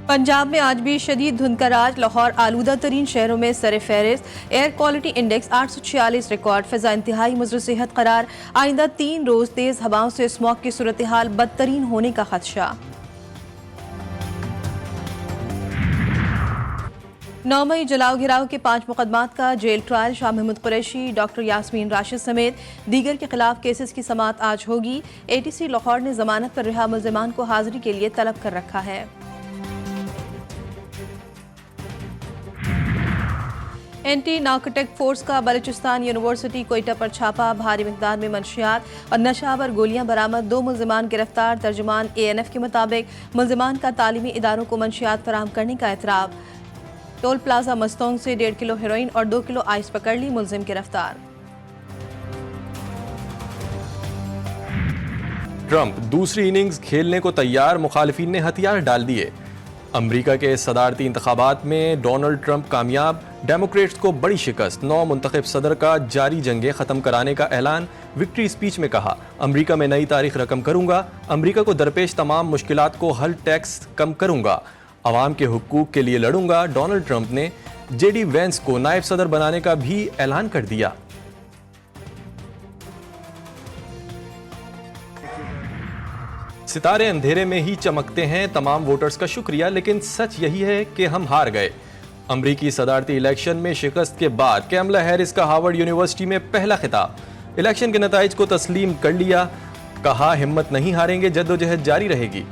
पंजाब में आज भी शदीद धुंध का राज। लाहौर आलूदा तरीन शहरों में सर फहरिस्त। Air quality index 846 record. फिजा इंतहाई मुज़र सेहत करार। आइंदा 3 रोज तेज हवाओं से स्मॉग की सूरत हाल बदतरीन होने का खदशा। 9 मई जलाओ घिराव के 5 मुकदमात का jail trial. Shah Mahmood Qureshi, doctor Yasmin Rashid समेत दीगर के खिलाफ केसेस की समाअत आज होगी। ATC लाहौर ने जमानत पर रिहा मुल्जिमान को हाजिरी के लिए तलब कर रखा है। एंटी नार्कोटिक फोर्स का बलूचिस्तान यूनिवर्सिटी कोयटा पर छापा। भारी मिकदार में मंशियात और नशा पर गोलियां बरामद। 2 मुल्जिमान गिरफ्तार। तर्जुमान ANF के मुताबिक मुल्जिमान का तालीमी इदारों को मंशियात फराहम करने का एतराब। टोल प्लाजा मस्तोंग से 1.5 किलो हेरोइन और 2 किलो आइस पकड़ ली। मुल्जिम गिरफ्तार। ट्रंप दूसरी इनिंग्स खेलने को तैयार। मुखालिफिन ने हथियार डाल दिए। अमरीका के सदारती इंतखाबात में डोनाल्ड ट्रंप कामयाब। डेमोक्रेट्स को बड़ी शिकस्त। 9 मुंतखब सदर का जारी जंगें ख़त्म कराने का ऐलान। विक्ट्री स्पीच में कहा, अमरीका में नई तारीख रकम करूंगा। अमरीका को दरपेश तमाम मुश्किलात को हल, टैक्स कम करूंगा। अवाम के हुकूक के लिए लड़ूंगा। डोनाल्ड ट्रंप ने JD वेंस को नायब सदर बनाने का भी ऐलान कर दिया। सितारे अंधेरे में ही चमकते हैं। तमाम वोटर्स का शुक्रिया, लेकिन सच यही है कि हम हार गए। अमरीकी सदारती इलेक्शन में शिकस्त के बाद कैमला हैरिस का हार्वर्ड यूनिवर्सिटी में पहला खिताब। इलेक्शन के नताइज को तस्लीम कर लिया। कहा, हिम्मत नहीं हारेंगे, जद्दोजहद जारी रहेगी।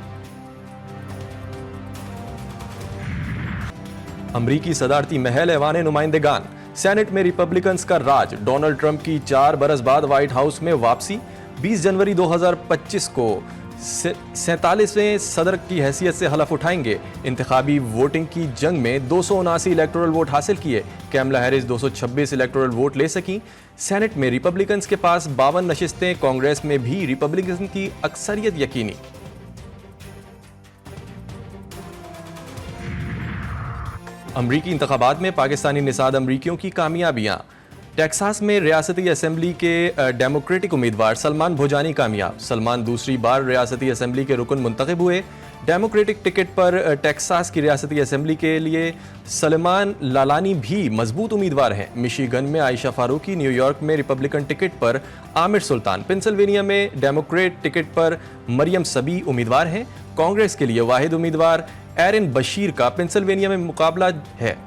अमरीकी सदारती महल ऐवान नुमाइंदगान। सेनेट में रिपब्लिकन्स का राज। डोनाल्ड ट्रंप की 4 बरस बाद व्हाइट हाउस में वापसी। 20 जनवरी 2025 को 47वें सदर की हैसियत से हलफ उठाएंगे। इंतखाबी वोटिंग की जंग में 279 इलेक्टोरल वोट हासिल किए। कैमला हैरिस 226 इलेक्टोरल वोट ले सकी। सेनेट में रिपब्लिकन्स के पास 52 नशिस्तें। कांग्रेस में भी रिपब्लिकन की अक्सरियत यकीनी। अमरीकी इंतखाबात में पाकिस्तानी निसाद अमरीकियों की कामयाबियां। टेक्सास में रियासती असेंबली के डेमोक्रेटिक उम्मीदवार सलमान भोजानी कामयाब। सलमान दूसरी बार रियासती असेंबली के रुकन मुंतखब हुए। डेमोक्रेटिक टिकट पर टेक्सास की रियासती असेंबली के लिए सलमान लालानी भी मजबूत उम्मीदवार हैं। मिशिगन में आयशा फारूकी, न्यूयॉर्क में रिपब्लिकन टिकट पर आमिर सुल्तान, पेंसिल्वेनिया में डेमोक्रेट टिकट पर मरियम सबी उम्मीदवार हैं। कांग्रेस के लिए वाहिद उम्मीदवार एरन बशीर का पेंसिल्वेनिया में मुकाबला है।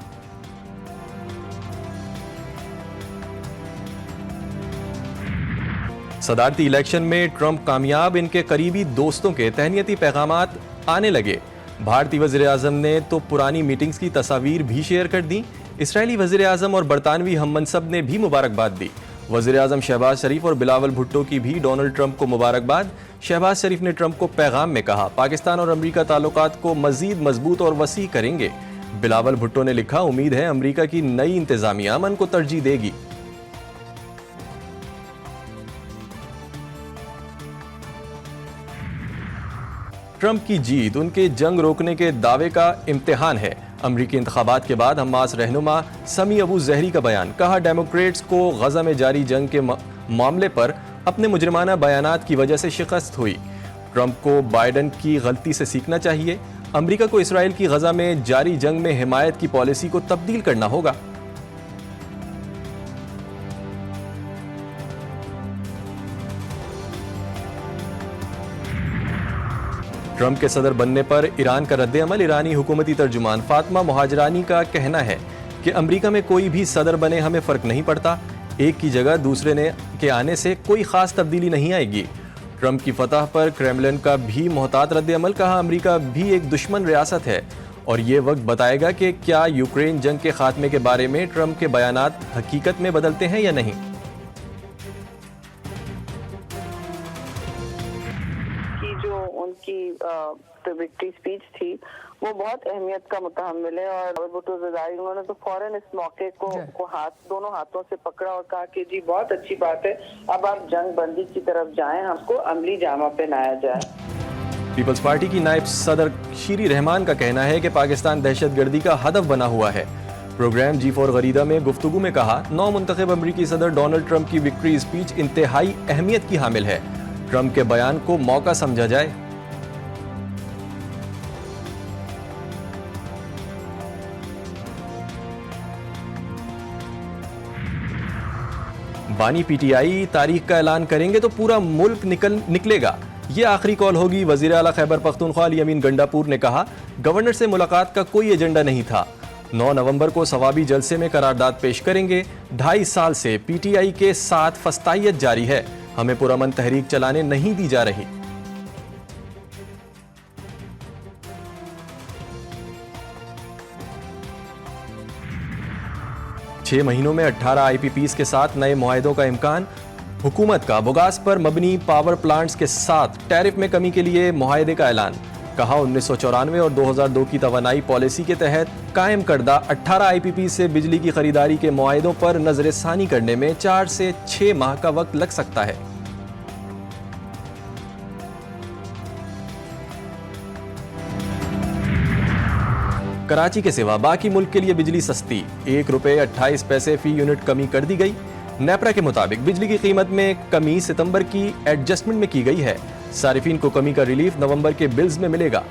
सदारती इलेक्शन में ट्रंप कामयाब। इनके करीबी दोस्तों के तहनीती पैगामात आने लगे। भारतीय वज़ीर आज़म ने तो पुरानी मीटिंग्स की तस्वीर भी शेयर कर दी। इसराइली वज़ीर आज़म और बरतानवी हम मनसब ने भी मुबारकबाद दी। वज़ीर आज़म शहबाज शरीफ और बिलावल भुट्टो की भी डोनाल्ड ट्रंप को मुबारकबाद। शहबाज शरीफ ने ट्रंप को पैगाम में कहा, पाकिस्तान और अमरीका ताल्लुकात को मज़ीद मजबूत और वसी करेंगे। बिलावल भुट्टो ने लिखा, उम्मीद है अमरीका की नई इंतजामिया अमन को तरजीह देगी। ट्रंप की जीत उनके जंग रोकने के दावे का इम्तिहान है। अमरीकी इंतखाबात के बाद हमास रहनुमा समी अबू जहरी का बयान। कहा, डेमोक्रेट्स को गजा में जारी जंग के मामले पर अपने मुजरिमाना बयानात की वजह से शिकस्त हुई। ट्रंप को बाइडन की गलती से सीखना चाहिए। अमरीका को इसराइल की गजा में जारी जंग में हिमायत की पॉलिसी को तब्दील करना होगा। ट्रंप के सदर बनने पर ईरान का रद्द-ए-अमल। ईरानी हुकूमती तर्जुमान फातिमा मुहाजिरानी का कहना है कि अमरीका में कोई भी सदर बने हमें फ़र्क नहीं पड़ता। एक की जगह दूसरे के आने से कोई ख़ास तब्दीली नहीं आएगी। ट्रंप की फतह पर क्रेमलिन का भी मोहतात रद्द-ए-अमल। कहा, अमरीका भी एक दुश्मन रियासत है और ये वक्त बताएगा कि क्या यूक्रेन जंग के खात्मे के बारे में ट्रंप के बयानात हकीकत में बदलते हैं या नहीं। उनकी विक्ट्री स्पीच थी वो बहुत अहमियत का मुतहम्मिल है और उन्होंने तो फौरन इस मौके को दोनों हाथों से पकड़ा और कहा कि जी बहुत अच्छी बात है, अब आप जंग बंदी की तरफ जाएं, हमको अमली जामा पहनाया जाए। पीपल्स पार्टी की नायब सदर शीरी रहमान का कहना है कि पाकिस्तान दहशतगर्दी का हदफ बना हुआ है। प्रोग्राम G4 गरीदा में गुफ्तगू में कहा, नौ मुंतखब अमरीकी सदर डोनाल्ड ट्रंप की विक्ट्री स्पीच इंतहाई अहमियत की हामिल है। ट्रंप के बयान को मौका समझा जाए। बानी पीटीआई तारीख का ऐलान करेंगे तो पूरा मुल्क निकलेगा। ये आखिरी कॉल होगी। वजीर आला खैबर पख्तूनख्वा अली अमीन गंडापुर ने कहा, गवर्नर से मुलाकात का कोई एजेंडा नहीं था। 9 नवंबर को सवाबी जलसे में करारदाद पेश करेंगे। 2.5 साल से पीटीआई के साथ फस्तायत जारी है, हमें पुरअमन तहरीक चलाने नहीं दी जा रही। छह महीनों में 18 IPPs के साथ नए मुआहदों का इम्कान। हुकूमत का बुगास पर मबनी पावर प्लांट्स के साथ टैरिफ में कमी के लिए मुआहदे का ऐलान। कहा, 1994 और 2002 की तवानाई पॉलिसी के तहत कायम करदा 18 IPP से बिजली की खरीदारी के मुआहदों पर नजरसानी करने में 4 से 6 माह का वक्त लग सकता है। कराची के सिवा बाकी मुल्क के लिए बिजली सस्ती, ₹1.28 फी यूनिट कमी कर दी गई। नेपरा के मुताबिक बिजली की कीमत में कमी सितंबर की एडजस्टमेंट में की गई है। सारिफीन को कमी का रिलीफ नवंबर के बिल्स में मिलेगा।